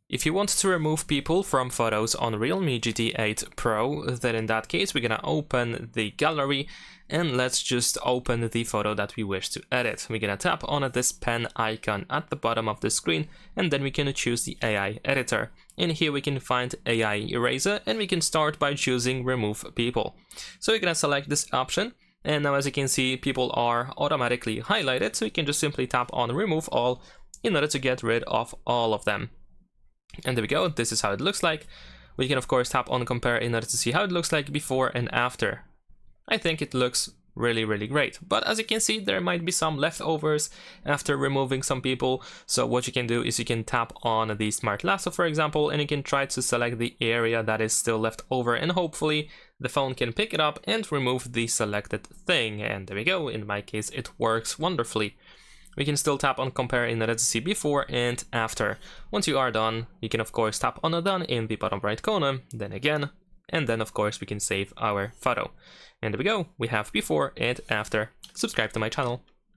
If you want to remove people from photos on Realme GT 8 Pro, then in that case we're gonna open the gallery and let's just open the photo that we wish to edit. We're gonna tap on this pen icon at the bottom of the screen and then we can choose the AI editor. In here we can find AI eraser and we can start by choosing remove people. So we're gonna select this option. And now as you can see, people are automatically highlighted, so you can just simply tap on remove all in order to get rid of all of them. And there we go, this is how it looks like. We can of course tap on compare in order to see how it looks like before and after. I think it looks really great, but as you can see there might be some leftovers after removing some people. So what you can do is you can tap on the smart lasso, for example, and you can try to select the area that is still left over, and hopefully the phone can pick it up and remove the selected thing. And there we go, in my case it works wonderfully. We can still tap on compare in order to see before and after. Once you are done, you can of course tap on done in the bottom right corner, then again, and then of course we can save our photo. And there we go, we have before and after. Subscribe to my channel.